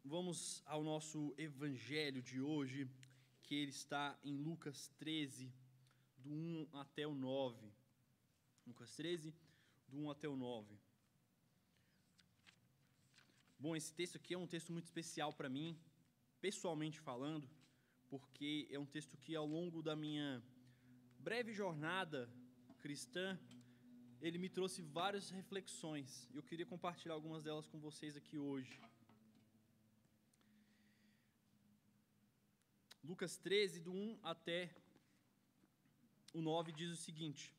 vamos ao nosso evangelho de hoje, que ele está em Lucas 13, do 1 até o 9. Lucas 13, do 1 até o 9. Bom, esse texto aqui é um texto muito especial para mim, pessoalmente falando, porque é um texto que ao longo da minha breve jornada cristã, ele me trouxe várias reflexões. Eu queria compartilhar algumas delas com vocês aqui hoje. Lucas 13, do 1 até o 9, diz o seguinte: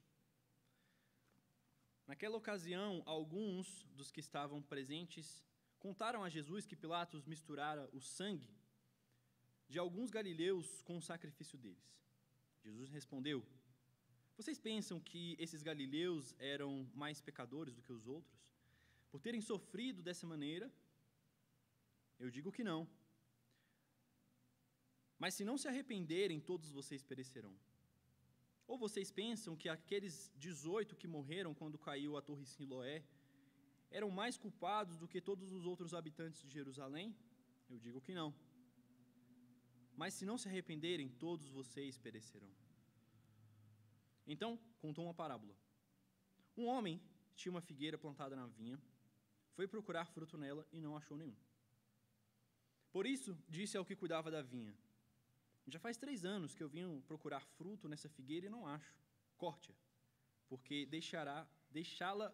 Naquela ocasião, alguns dos que estavam presentes contaram a Jesus que Pilatos misturara o sangue de alguns galileus com o sacrifício deles. Jesus respondeu: Vocês pensam que esses galileus eram mais pecadores do que os outros, por terem sofrido dessa maneira? Eu digo que não. Mas se não se arrependerem, todos vocês perecerão. Ou vocês pensam que aqueles 18 que morreram quando caiu a torre Siloé eram mais culpados do que todos os outros habitantes de Jerusalém? Eu digo que não. Mas se não se arrependerem, todos vocês perecerão. Então, contou uma parábola. Um homem tinha uma figueira plantada na vinha, foi procurar fruto nela e não achou nenhum. Por isso, disse ao que cuidava da vinha: Já faz 3 anos que eu vim procurar fruto nessa figueira e não acho. Corte-a, porque deixá-la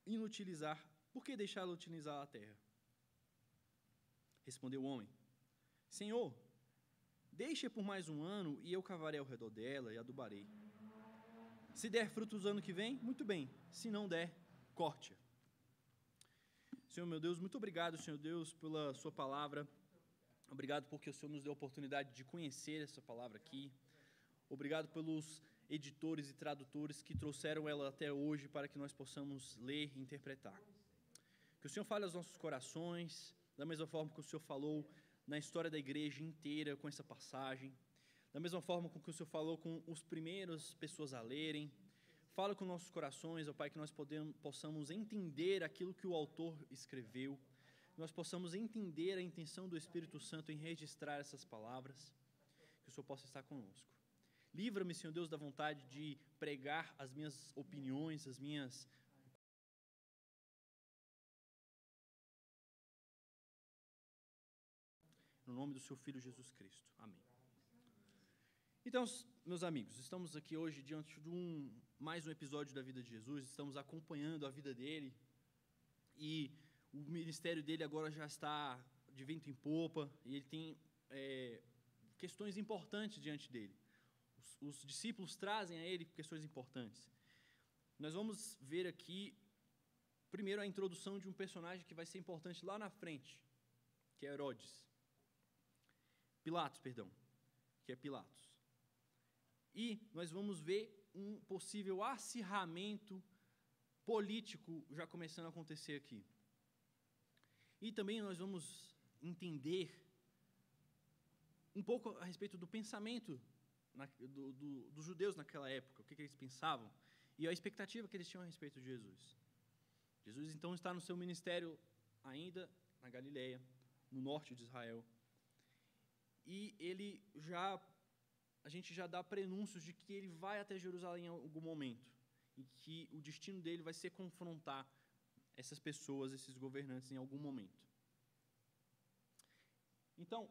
inutilizar. Por que deixá-la utilizar a terra? Respondeu o homem: Senhor, deixe por mais 1 ano e eu cavarei ao redor dela e adubarei. Se der frutos ano que vem, muito bem. Se não der, corte-a. Senhor meu Deus, muito obrigado, Senhor Deus, pela sua palavra. Obrigado porque o Senhor nos deu a oportunidade de conhecer essa palavra aqui. Obrigado pelos editores e tradutores que trouxeram ela até hoje para que nós possamos ler e interpretar. Que o Senhor fale aos nossos corações, da mesma forma que o Senhor falou na história da igreja inteira com essa passagem, da mesma forma com que o Senhor falou com as primeiras pessoas a lerem. Fala com nossos corações, ó Pai, que nós possamos entender aquilo que o autor escreveu, nós possamos entender a intenção do Espírito Santo em registrar essas palavras, que o Senhor possa estar conosco. Livra-me, Senhor Deus, da vontade de pregar as minhas opiniões, as minhas... No nome do seu Filho Jesus Cristo. Amém. Então, meus amigos, estamos aqui hoje diante de mais um episódio da vida de Jesus, estamos acompanhando a vida dele e o ministério dele agora já está de vento em popa e ele tem questões importantes diante dele. Os discípulos trazem a ele questões importantes. Nós vamos ver aqui, primeiro, a introdução de um personagem que vai ser importante lá na frente, que é Pilatos, que é Pilatos. E nós vamos ver um possível acirramento político já começando a acontecer aqui. E também nós vamos entender um pouco a respeito do pensamento dos judeus naquela época, o que eles pensavam e a expectativa que eles tinham a respeito de Jesus. Jesus, então, está no seu ministério ainda na Galileia, no norte de Israel, e a gente já dá prenúncios de que ele vai até Jerusalém em algum momento, e que o destino dele vai ser confrontar essas pessoas, esses governantes, em algum momento. Então,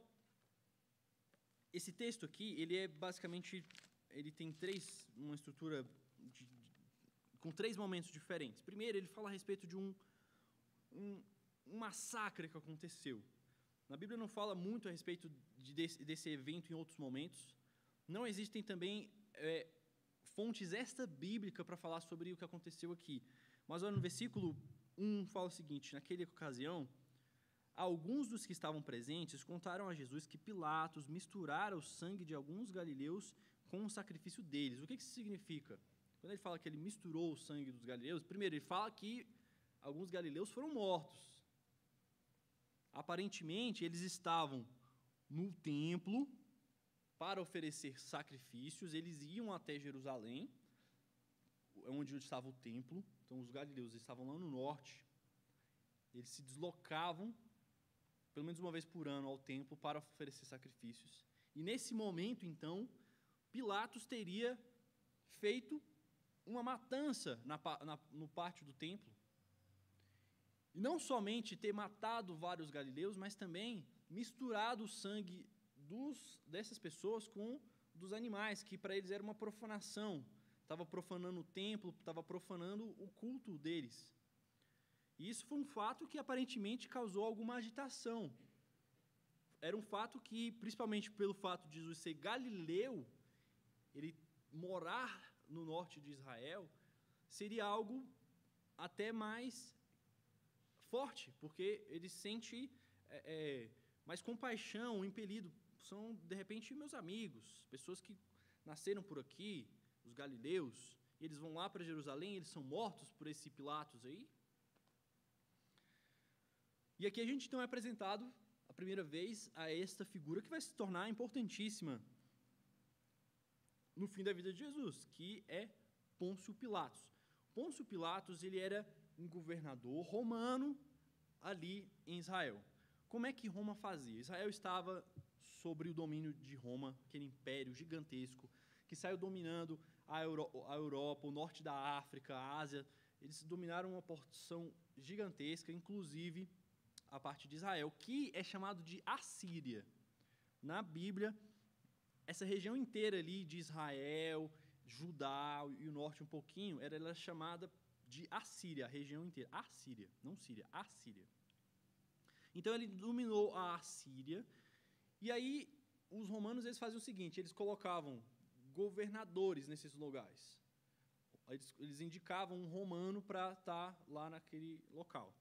esse texto aqui, ele é basicamente, ele tem uma estrutura com 3 momentos diferentes. Primeiro, ele fala a respeito de um massacre que aconteceu. Na Bíblia não fala muito a respeito desse evento em outros momentos. Não existem também fontes extra-bíblicas para falar sobre o que aconteceu aqui. Mas olha, no versículo 1 fala o seguinte: Naquela ocasião, alguns dos que estavam presentes contaram a Jesus que Pilatos misturara o sangue de alguns galileus com o sacrifício deles. O que isso significa? Quando ele fala que ele misturou o sangue dos galileus, primeiro, ele fala que alguns galileus foram mortos. Aparentemente, eles estavam no templo para oferecer sacrifícios, eles iam até Jerusalém, onde estava o templo. Então, os galileus estavam lá no norte, eles se deslocavam pelo menos uma vez por ano, ao templo para oferecer sacrifícios. E nesse momento, então, Pilatos teria feito uma matança no pátio do templo. E não somente ter matado vários galileus, mas também misturado o sangue dessas pessoas com dos animais, que para eles era uma profanação. Estava profanando o templo, estava profanando o culto deles. E isso foi um fato que aparentemente causou alguma agitação. Era um fato que, principalmente pelo fato de Jesus ser galileu, ele morar no norte de Israel, seria algo até mais forte, porque ele sente mais compaixão, impelido. São, de repente, meus amigos, pessoas que nasceram por aqui, os galileus, e eles vão lá para Jerusalém, eles são mortos por esse Pilatos aí. E aqui a gente então é apresentado, a primeira vez, a esta figura que vai se tornar importantíssima no fim da vida de Jesus, que é Pôncio Pilatos. Pôncio Pilatos, ele era um governador romano ali em Israel. Como é que Roma fazia? Israel estava sobre o domínio de Roma, aquele império gigantesco que saiu dominando a Europa, o norte da África, a Ásia. Eles dominaram uma porção gigantesca, inclusive a parte de Israel, que é chamado de Assíria. Na Bíblia, essa região inteira ali de Israel, Judá e o norte um pouquinho, ela chamada de Assíria, a região inteira. Assíria, não Síria, Assíria. Então ele dominou a Assíria, e aí os romanos eles faziam o seguinte, eles colocavam governadores nesses lugares. Eles indicavam um romano para estar lá naquele local.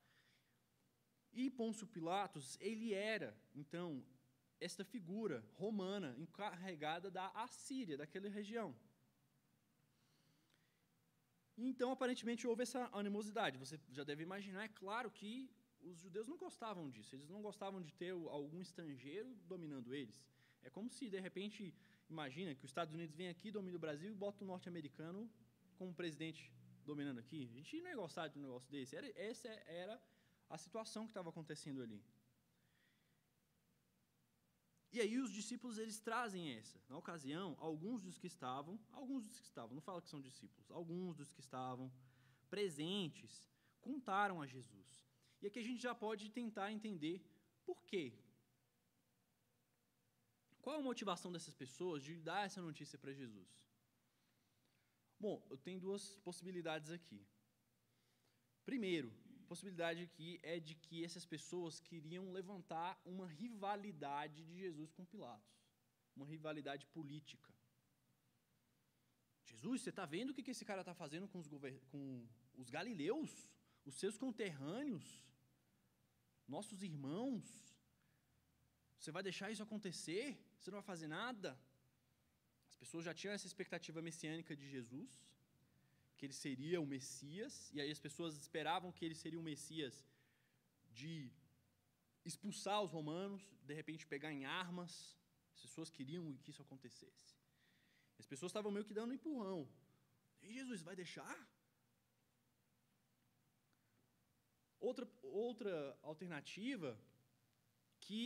E Pôncio Pilatos, ele era, então, esta figura romana encarregada da Assíria, daquela região. Então, aparentemente, houve essa animosidade. Você já deve imaginar, é claro que os judeus não gostavam disso. Eles não gostavam de ter algum estrangeiro dominando eles. É como se, de repente, imagina que os Estados Unidos vem aqui, domina o Brasil e bota o norte-americano como presidente dominando aqui. A gente não ia gostar de um negócio desse. Essa era a situação que estava acontecendo ali. E aí os discípulos, eles trazem essa. Na ocasião, alguns dos que estavam, não fala que são discípulos, alguns dos que estavam presentes, contaram a Jesus. E aqui a gente já pode tentar entender por quê. Qual a motivação dessas pessoas de dar essa notícia para Jesus? Bom, eu tenho duas possibilidades aqui. Primeiro, a possibilidade aqui é de que essas pessoas queriam levantar uma rivalidade de Jesus com Pilatos. Uma rivalidade política. Jesus, você está vendo o que esse cara está fazendo com os galileus? Os seus conterrâneos? Nossos irmãos? Você vai deixar isso acontecer? Você não vai fazer nada? As pessoas já tinham essa expectativa messiânica de Jesus, que ele seria o Messias, e aí as pessoas esperavam que ele seria o Messias de expulsar os romanos, de repente pegar em armas. As pessoas queriam que isso acontecesse. As pessoas estavam meio que dando um empurrão. E Jesus vai deixar? Outra alternativa, que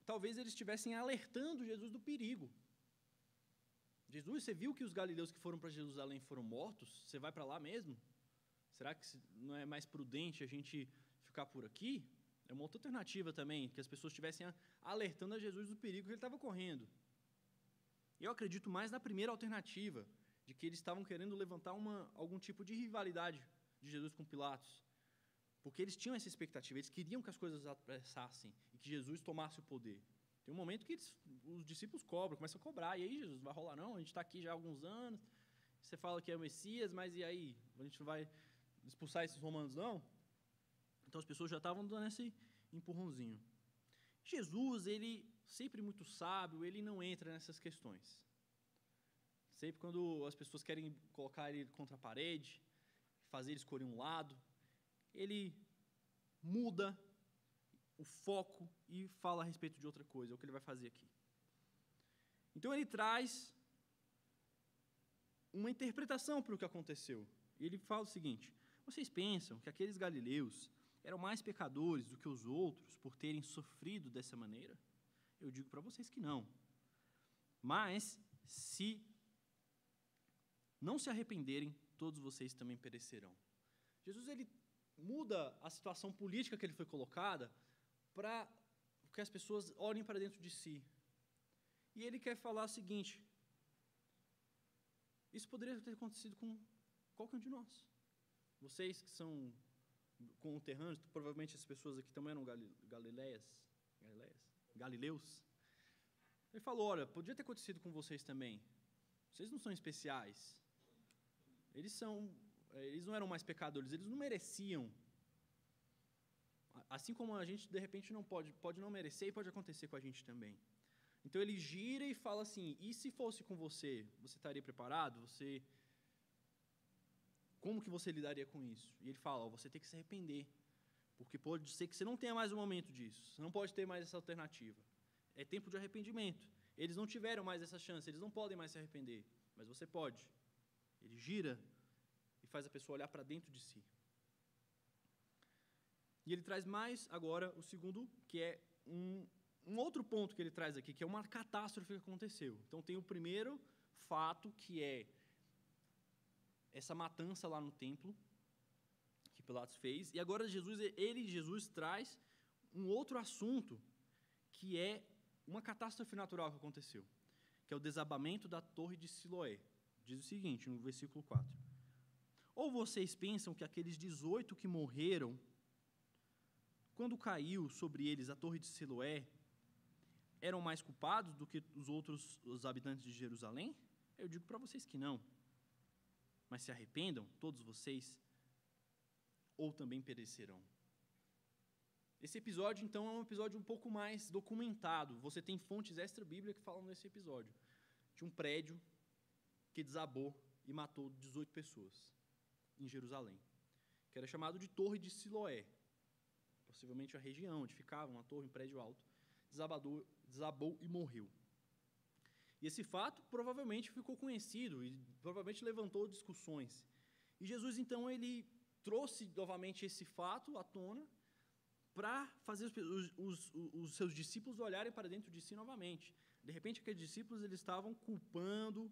talvez eles estivessem alertando Jesus do perigo. Jesus, você viu que os galileus que foram para Jerusalém foram mortos? Você vai para lá mesmo? Será que não é mais prudente a gente ficar por aqui? É uma outra alternativa também, que as pessoas estivessem alertando a Jesus do perigo que ele estava correndo. Eu acredito mais na primeira alternativa, de que eles estavam querendo levantar algum tipo de rivalidade de Jesus com Pilatos. Porque eles tinham essa expectativa, eles queriam que as coisas apressassem e que Jesus tomasse o poder. Tem um momento que os discípulos começam a cobrar. E aí, Jesus, vai rolar não? A gente está aqui já há alguns anos, você fala que é o Messias, mas e aí? A gente não vai expulsar esses romanos, não? Então, as pessoas já estavam dando esse empurrãozinho. Jesus, ele, sempre muito sábio, ele não entra nessas questões. Sempre quando as pessoas querem colocar ele contra a parede, fazer ele escolher um lado, ele muda o foco e fala a respeito de outra coisa, é o que ele vai fazer aqui. Então ele traz uma interpretação para o que aconteceu. E ele fala o seguinte: vocês pensam que aqueles galileus eram mais pecadores do que os outros por terem sofrido dessa maneira? Eu digo para vocês que não. Mas, se não se arrependerem, todos vocês também perecerão. Jesus, ele muda a situação política que ele foi colocada para que as pessoas olhem para dentro de si. E ele quer falar o seguinte: isso poderia ter acontecido com qualquer um de nós. Vocês que são conterrâneos, provavelmente as pessoas aqui também eram galileus. Ele falou: olha, podia ter acontecido com vocês também. Vocês não são especiais. Eles não eram mais pecadores, eles não mereciam. Assim como a gente, de repente, não pode não merecer e pode acontecer com a gente também. Então ele gira e fala assim: e se fosse com você, você estaria preparado? Como que você lidaria com isso? E ele fala: você tem que se arrepender, porque pode ser que você não tenha mais um momento disso, você não pode ter mais essa alternativa. É tempo de arrependimento. Eles não tiveram mais essa chance, eles não podem mais se arrepender, mas você pode. Ele gira e faz a pessoa olhar para dentro de si. E ele traz mais agora o segundo, que é um outro ponto que ele traz aqui, que é uma catástrofe que aconteceu. Então tem o primeiro fato, que é essa matança lá no templo, que Pilatos fez, e agora Jesus traz um outro assunto, que é uma catástrofe natural que aconteceu, que é o desabamento da torre de Siloé. Diz o seguinte, no versículo 4. Ou vocês pensam que aqueles 18 que morreram, quando caiu sobre eles a torre de Siloé, eram mais culpados do que os habitantes de Jerusalém? Eu digo para vocês que não. Mas se arrependam, todos vocês, ou também perecerão. Esse episódio, então, é um episódio um pouco mais documentado. Você tem fontes extra-bíblicas que falam nesse episódio. De um prédio que desabou e matou 18 pessoas em Jerusalém, que era chamado de Torre de Siloé. Possivelmente a região onde ficava uma torre, um prédio alto, desabou e morreu. E esse fato provavelmente ficou conhecido e provavelmente levantou discussões. E Jesus, então, ele trouxe novamente esse fato à tona para fazer os seus discípulos olharem para dentro de si novamente. De repente, aqueles discípulos eles estavam culpando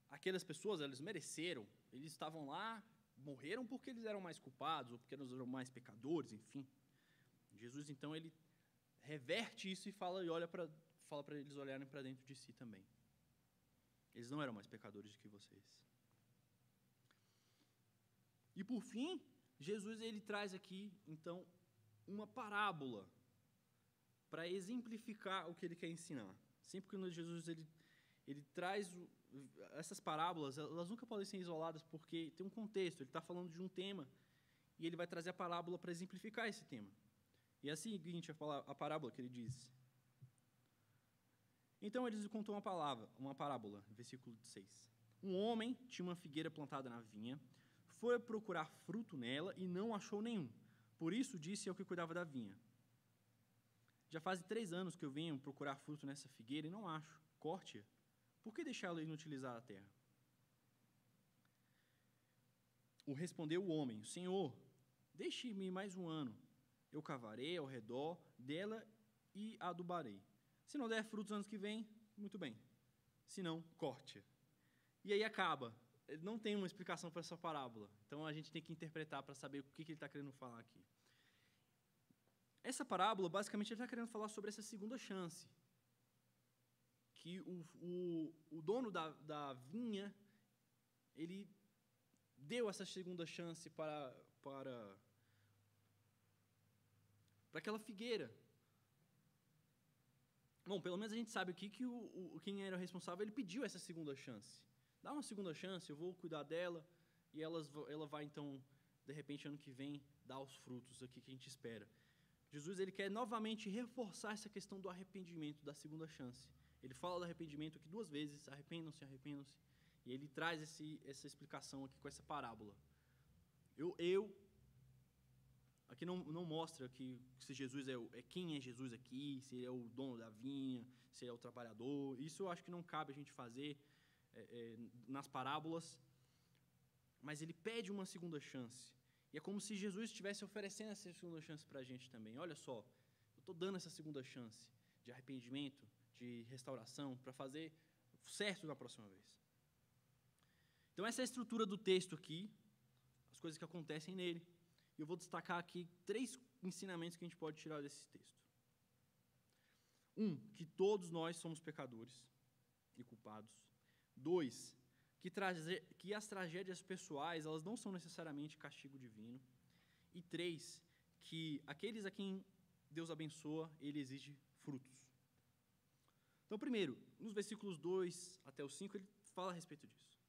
aquelas pessoas, eles mereceram. Eles estavam lá, morreram porque eles eram mais culpados, ou porque eles eram mais pecadores, enfim. Jesus, então, ele reverte isso e fala para eles olharem para dentro de si também. Eles não eram mais pecadores do que vocês. E por fim, Jesus ele traz aqui, então, uma parábola para exemplificar o que ele quer ensinar. Sempre que Jesus ele traz essas parábolas, elas nunca podem ser isoladas porque tem um contexto. Ele está falando de um tema e ele vai trazer a parábola para exemplificar esse tema. E é a seguinte a parábola que ele diz. Então eles lhe contou uma parábola, versículo 6. Um homem tinha uma figueira plantada na vinha, foi procurar fruto nela e não achou nenhum. Por isso disse ao que cuidava da vinha: já faz 3 anos que eu venho procurar fruto nessa figueira e não acho. Corte-a. Por que deixá-la inutilizar a terra? Respondeu o homem: Senhor, deixe-me mais um ano. Eu cavarei ao redor dela e a adubarei. Se não der frutos anos que vem, muito bem. Se não, corte-a. E aí acaba. Não tem uma explicação para essa parábola. Então a gente tem que interpretar para saber o que ele está querendo falar aqui. Essa parábola, basicamente, ele está querendo falar sobre essa segunda chance. Que o dono da vinha, ele deu essa segunda chance para aquela figueira. Bom, pelo menos a gente sabe aqui que quem era o responsável, ele pediu essa segunda chance. Dá uma segunda chance, eu vou cuidar dela, e ela vai, então, de repente, ano que vem, dar os frutos aqui que a gente espera. Jesus, ele quer novamente reforçar essa questão do arrependimento, da segunda chance. Ele fala do arrependimento aqui 2 vezes, arrependam-se, arrependam-se. E ele traz essa explicação aqui com essa parábola. Aqui não mostra que se Jesus quem é Jesus aqui, se ele é o dono da vinha, se ele é o trabalhador. Isso eu acho que não cabe a gente fazer nas parábolas. Mas ele pede uma segunda chance. E é como se Jesus estivesse oferecendo essa segunda chance para a gente também. Olha só, eu estou dando essa segunda chance de arrependimento, de restauração, para fazer certo na próxima vez. Então essa é a estrutura do texto aqui, as coisas que acontecem nele. E eu vou destacar aqui 3 ensinamentos que a gente pode tirar desse texto. 1, que todos nós somos pecadores e culpados. 2, que as tragédias pessoais, elas não são necessariamente castigo divino. E 3, que aqueles a quem Deus abençoa, ele exige frutos. Então, primeiro, nos versículos 2 até o 5, ele fala a respeito disso.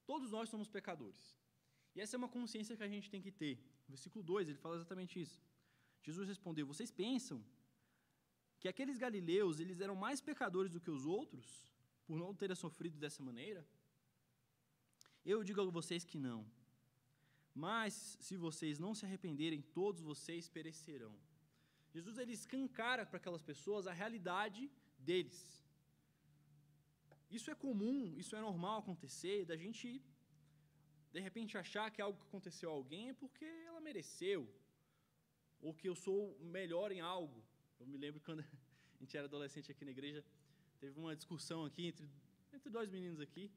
Todos nós somos pecadores. E essa é uma consciência que a gente tem que ter. No versículo 2, ele fala exatamente isso. Jesus respondeu: vocês pensam que aqueles galileus, eles eram mais pecadores do que os outros, por não terem sofrido dessa maneira? Eu digo a vocês que não. Mas, se vocês não se arrependerem, todos vocês perecerão. Jesus, ele escancara para aquelas pessoas a realidade deles. Isso é comum, isso é normal acontecer, da gente, de repente, achar que algo que aconteceu a alguém é porque ela mereceu, ou que eu sou melhor em algo. Eu me lembro quando a gente era adolescente aqui na igreja, teve uma discussão aqui entre 2 meninos aqui,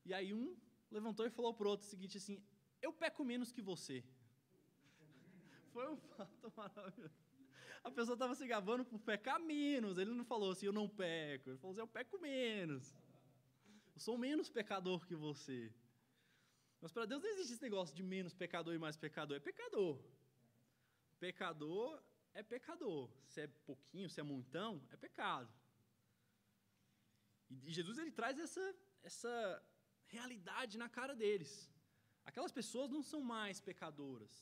e aí um levantou e falou para o outro o seguinte assim: eu peco menos que você. Foi um fato maravilhoso. A pessoa estava se gabando por pecar menos. Ele não falou assim, eu não peco. Ele falou assim, eu peco menos. Eu sou menos pecador que você. Mas para Deus não existe esse negócio de menos pecador e mais pecador. É pecador. Pecador é pecador. Se é pouquinho, se é montão, é pecado. E Jesus, ele traz essa realidade na cara deles. Aquelas pessoas não são mais pecadoras.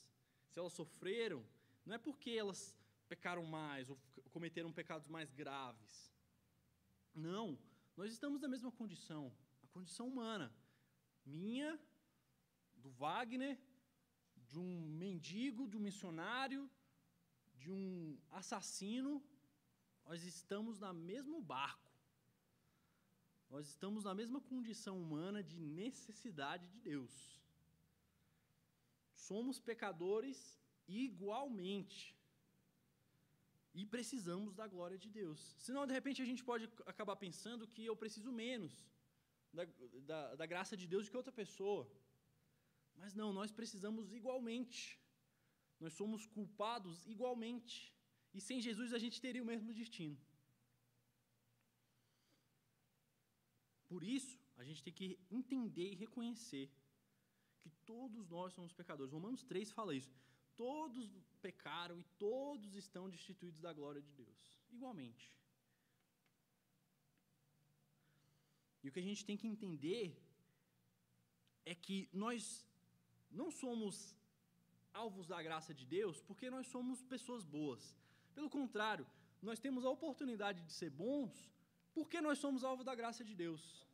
Se elas sofreram, não é porque elas pecaram mais ou cometeram pecados mais graves. Não, nós estamos na mesma condição, a condição humana. Minha, do Wagner, de um mendigo, de um missionário, de um assassino. Nós estamos no mesmo barco. Nós estamos na mesma condição humana de necessidade de Deus. Somos pecadores igualmente. E precisamos da glória de Deus. Senão, de repente, a gente pode acabar pensando que eu preciso menos da graça de Deus do que outra pessoa. Mas não, nós precisamos igualmente. Nós somos culpados igualmente. E sem Jesus a gente teria o mesmo destino. Por isso, a gente tem que entender e reconhecer que todos nós somos pecadores. Romanos 3 fala isso. Todos pecaram e todos estão destituídos da glória de Deus, igualmente. E o que a gente tem que entender é que nós não somos alvos da graça de Deus porque nós somos pessoas boas. Pelo contrário, nós temos a oportunidade de ser bons porque nós somos alvo da graça de Deus.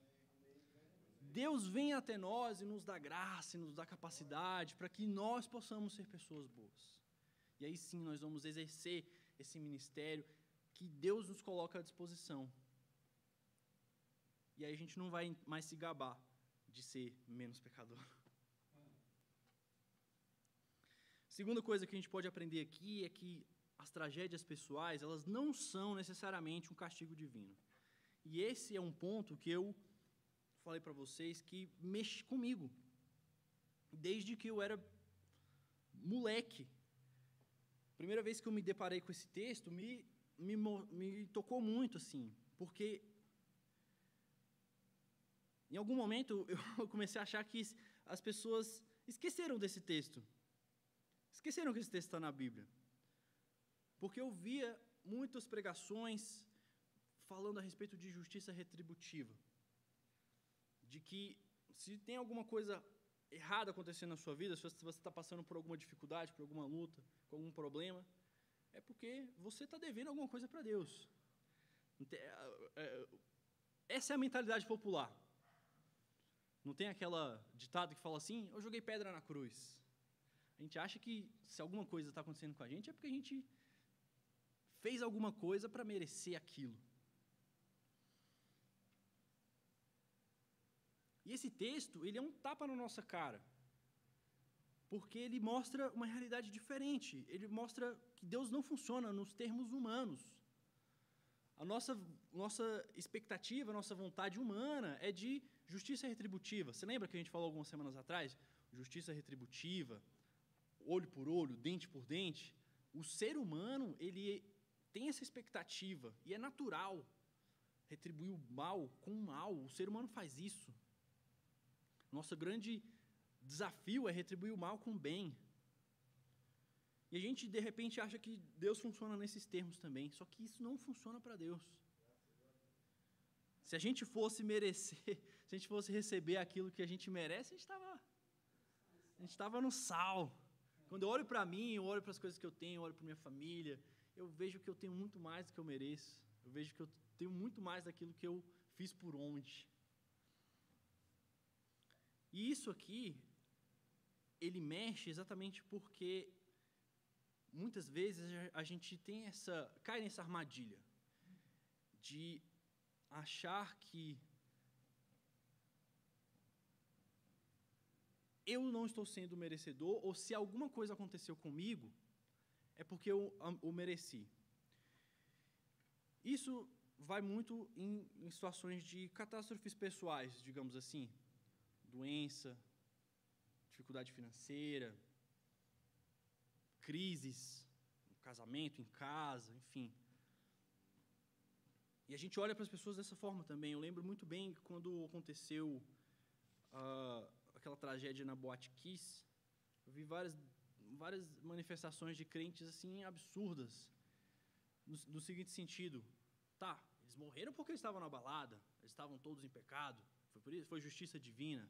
Deus vem até nós e nos dá graça e nos dá capacidade para que nós possamos ser pessoas boas. E aí sim nós vamos exercer esse ministério que Deus nos coloca à disposição. E aí a gente não vai mais se gabar de ser menos pecador. Segunda coisa que a gente pode aprender aqui é que as tragédias pessoais, elas não são necessariamente um castigo divino. E esse é um ponto que eu falei para vocês que mexe comigo. Desde que eu era moleque. Primeira vez que eu me deparei com esse texto, me tocou muito, assim, porque em algum momento eu comecei a achar que as pessoas esqueceram desse texto. Esqueceram que esse texto está na Bíblia. Porque eu via muitas pregações falando a respeito de justiça retributiva. De que se tem alguma coisa errada acontecendo na sua vida, se você está passando por alguma dificuldade, por alguma luta, com algum problema, é porque você está devendo alguma coisa para Deus. Essa é a mentalidade popular. Não tem aquela ditado que fala assim, eu joguei pedra na cruz. A gente acha que se alguma coisa está acontecendo com a gente, é porque a gente fez alguma coisa para merecer aquilo. E esse texto, ele é um tapa na nossa cara. porque ele mostra uma realidade diferente. Ele mostra que Deus não funciona nos termos humanos. A nossa expectativa, a nossa vontade humana é de justiça retributiva. Você lembra que a gente falou algumas semanas atrás? Justiça retributiva, olho por olho, dente por dente. O ser humano, ele tem essa expectativa, e é natural retribuir o mal com o mal. O ser humano faz isso. Nosso grande desafio é retribuir o mal com o bem. E a gente, de repente, acha que Deus funciona nesses termos também, só que isso não funciona para Deus. Se a gente fosse merecer, se a gente fosse receber aquilo que a gente merece, a gente estava no sal. Quando eu olho para mim, eu olho para as coisas que eu tenho, eu olho para minha família, eu vejo que eu tenho muito mais do que eu mereço. Eu vejo que eu tenho muito mais daquilo que eu fiz por onde. E isso aqui, ele mexe exatamente porque muitas vezes a gente cai nessa armadilha de achar que eu não estou sendo merecedor, ou se alguma coisa aconteceu comigo, é porque eu o mereci. Isso vai muito em situações de catástrofes pessoais, digamos assim, doença, dificuldade financeira, crises, no casamento, em casa, enfim. E a gente olha para as pessoas dessa forma também. Eu lembro muito bem quando aconteceu aquela tragédia na Boate Kiss. Eu vi várias manifestações de crentes assim absurdas, no seguinte sentido: tá, eles morreram porque eles estavam na balada, eles estavam todos em pecado, foi por isso, foi justiça divina.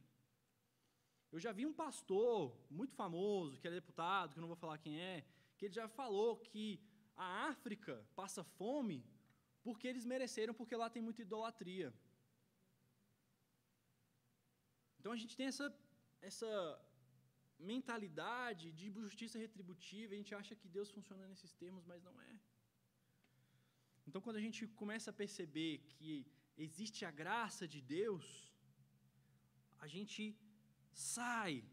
Eu já vi um pastor muito famoso, que é deputado, que eu não vou falar quem é, que ele já falou que a África passa fome porque eles mereceram, porque lá tem muita idolatria. Então a gente tem essa mentalidade de justiça retributiva, a gente acha que Deus funciona nesses termos, mas não é. Então quando a gente começa a perceber que existe a graça de Deus, a gente sai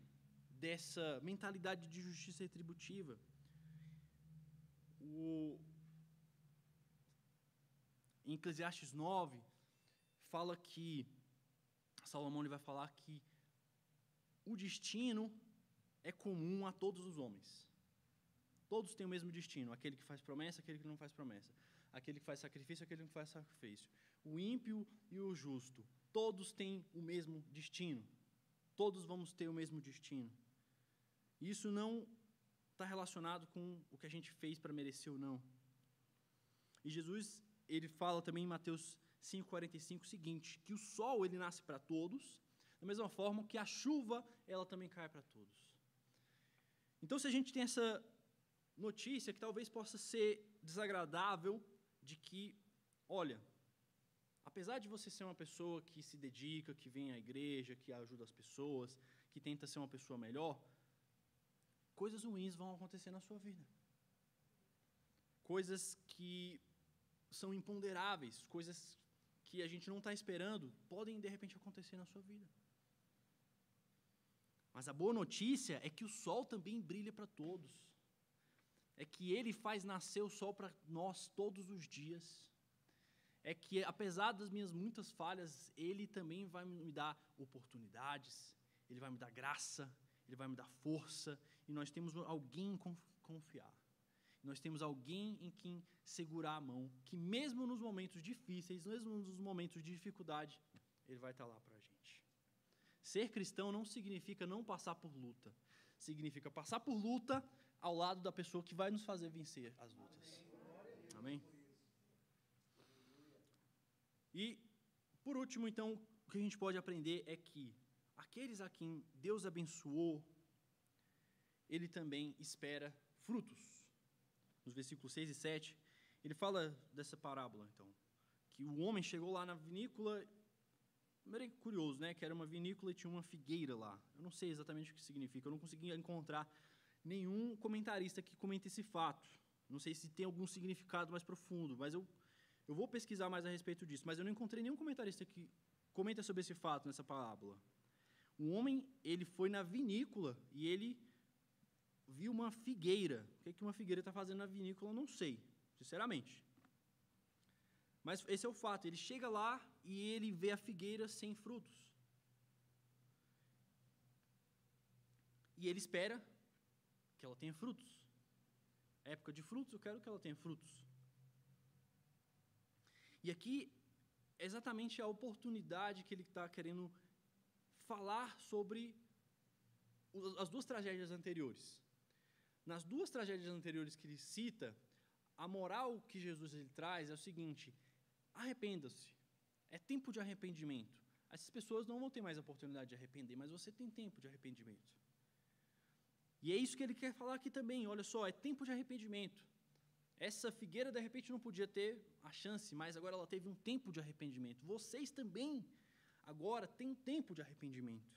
dessa mentalidade de justiça retributiva. Em Eclesiastes 9, fala que, Salomão ele vai falar que o destino é comum a todos os homens. Todos têm o mesmo destino, aquele que faz promessa, aquele que não faz promessa, aquele que faz sacrifício, aquele que não faz sacrifício. O ímpio e o justo, todos têm o mesmo destino. Todos vamos ter o mesmo destino. Isso não está relacionado com o que a gente fez para merecer ou não. E Jesus, ele fala também em Mateus 5,45 o seguinte, que o sol ele nasce para todos, da mesma forma que a chuva ela também cai para todos. Então, se a gente tem essa notícia que talvez possa ser desagradável, de que, olha, apesar de você ser uma pessoa que se dedica, que vem à igreja, que ajuda as pessoas, que tenta ser uma pessoa melhor, coisas ruins vão acontecer na sua vida. Coisas que são imponderáveis, coisas que a gente não está esperando, podem de repente acontecer na sua vida. Mas a boa notícia é que o sol também brilha para todos. É que ele faz nascer o sol para nós todos os dias. É que, apesar das minhas muitas falhas, ele também vai me dar oportunidades, ele vai me dar graça, ele vai me dar força, e nós temos alguém em confiar. Nós temos alguém em quem segurar a mão, que mesmo nos momentos difíceis, mesmo nos momentos de dificuldade, ele vai estar lá para a gente. Ser cristão não significa não passar por luta, significa passar por luta ao lado da pessoa que vai nos fazer vencer as lutas. Amém? E, por último, então, o que a gente pode aprender é que aqueles a quem Deus abençoou, ele também espera frutos. Nos versículos 6 e 7, ele fala dessa parábola, então, que o homem chegou lá na vinícola, meio curioso, né, que era uma vinícola e tinha uma figueira lá. Eu não sei exatamente o que significa, eu não consegui encontrar nenhum comentarista que comente esse fato. Não sei se tem algum significado mais profundo, mas eu vou pesquisar mais a respeito disso, mas eu não encontrei nenhum comentarista que comenta sobre esse fato nessa parábola. O homem, ele foi na vinícola e ele vi uma figueira. O que uma figueira está fazendo na vinícola, eu não sei, sinceramente. Mas esse é o fato. Ele chega lá e ele vê a figueira sem frutos. E ele espera que ela tenha frutos. Época de frutos, eu quero que ela tenha frutos. E aqui é exatamente a oportunidade que ele está querendo falar sobre as duas tragédias anteriores. Nas duas tragédias anteriores que ele cita, a moral que Jesus ele traz é o seguinte: arrependa-se. É tempo de arrependimento. Essas pessoas não vão ter mais a oportunidade de arrepender, mas você tem tempo de arrependimento. E é isso que ele quer falar aqui também. Olha só, é tempo de arrependimento. Essa figueira, de repente, não podia ter a chance, mas agora ela teve um tempo de arrependimento. Vocês também, agora, têm um tempo de arrependimento.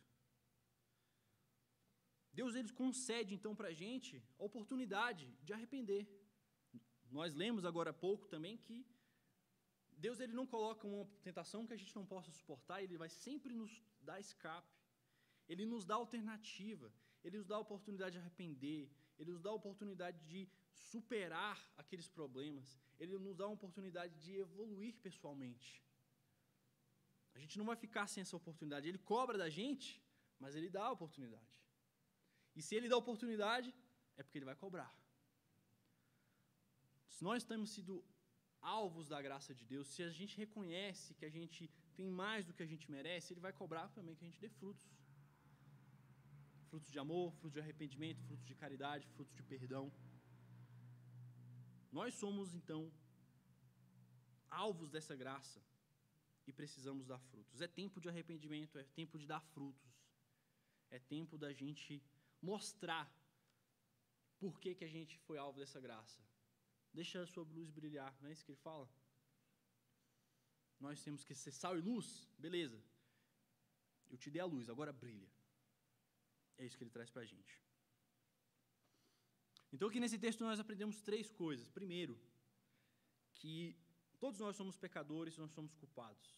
Deus, ele concede, então, para a gente a oportunidade de arrepender. Nós lemos agora há pouco também que Deus, ele não coloca uma tentação que a gente não possa suportar, ele vai sempre nos dar escape. Ele nos dá alternativa, ele nos dá a oportunidade de arrepender, ele nos dá a oportunidade de superar aqueles problemas, ele nos dá a oportunidade de evoluir pessoalmente. A gente não vai ficar sem essa oportunidade. Ele cobra da gente, mas ele dá a oportunidade. E se ele dá a oportunidade, é porque ele vai cobrar. Se nós temos sido alvos da graça de Deus, se a gente reconhece que a gente tem mais do que a gente merece, ele vai cobrar também que a gente dê frutos. Frutos de amor, frutos de arrependimento, frutos de caridade, frutos de perdão. Nós somos, então, alvos dessa graça e precisamos dar frutos. É tempo de arrependimento, é tempo de dar frutos. É tempo da gente mostrar por que a gente foi alvo dessa graça. Deixa a sua luz brilhar, não é isso que ele fala? Nós temos que ser sal e luz, beleza. Eu te dei a luz, agora brilha. É isso que ele traz para a gente. Então aqui nesse texto nós aprendemos 3 coisas. Primeiro, que todos nós somos pecadores, nós somos culpados.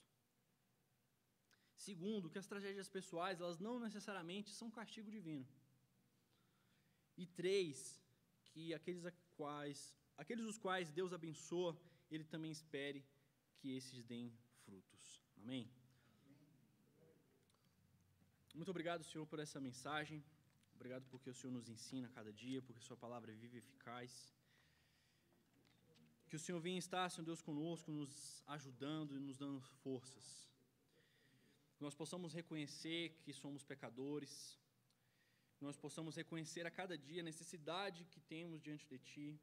Segundo, que as tragédias pessoais, elas não necessariamente são castigo divino. E 3, que aqueles os quais Deus abençoa, ele também espere que esses deem frutos. Amém? Muito obrigado, Senhor, por essa mensagem. Obrigado porque o Senhor nos ensina a cada dia, porque sua palavra é viva e eficaz. Que o Senhor venha estar, Senhor Deus, conosco, nos ajudando e nos dando forças. Que nós possamos reconhecer que somos pecadores. Que nós possamos reconhecer a cada dia a necessidade que temos diante de Ti.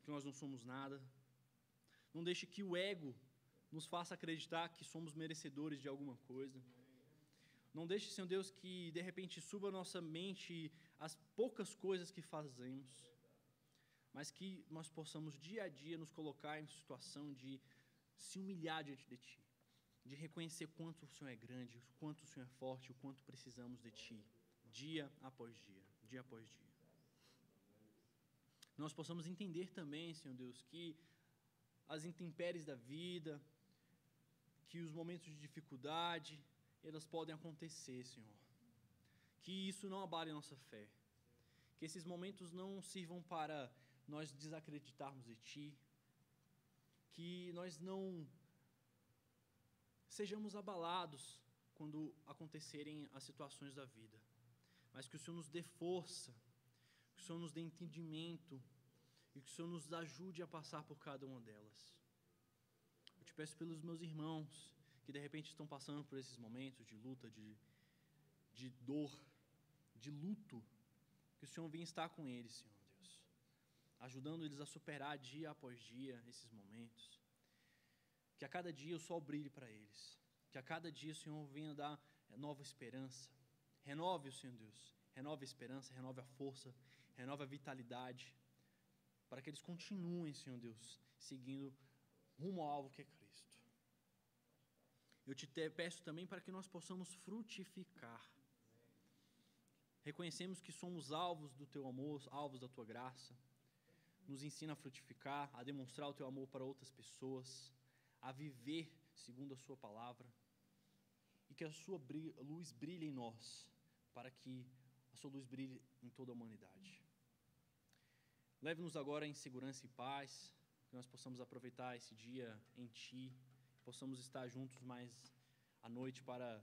Que nós não somos nada. Não deixe que o ego nos faça acreditar que somos merecedores de alguma coisa. Não deixe, Senhor Deus, que de repente suba a nossa mente as poucas coisas que fazemos, mas que nós possamos dia a dia nos colocar em situação de se humilhar diante de Ti, de reconhecer quanto o Senhor é grande, o quanto o Senhor é forte, o quanto precisamos de Ti, dia após dia, dia após dia. Nós possamos entender também, Senhor Deus, que as intempéries da vida, que os momentos de dificuldade, elas podem acontecer, Senhor. Que isso não abale a nossa fé. Que esses momentos não sirvam para nós desacreditarmos de Ti. Que nós não sejamos abalados quando acontecerem as situações da vida. Mas que o Senhor nos dê força, que o Senhor nos dê entendimento e que o Senhor nos ajude a passar por cada uma delas. Eu te peço pelos meus irmãos que de repente estão passando por esses momentos de luta, de dor, de luto, que o Senhor venha estar com eles, Senhor Deus, ajudando eles a superar dia após dia esses momentos, que a cada dia o sol brilhe para eles, que a cada dia o Senhor venha dar nova esperança, renove o Senhor Deus, renove a esperança, renove a força, renove a vitalidade, para que eles continuem, Senhor Deus, seguindo rumo ao alvo que é Cristo. Eu te peço também para que nós possamos frutificar. Reconhecemos que somos alvos do Teu amor, alvos da Tua graça. Nos ensina a frutificar, a demonstrar o Teu amor para outras pessoas, a viver segundo a Sua palavra. E que a Sua luz brilhe em nós, para que a sua luz brilhe em toda a humanidade. Leve-nos agora em segurança e paz, que nós possamos aproveitar esse dia em Ti, possamos estar juntos mais à noite para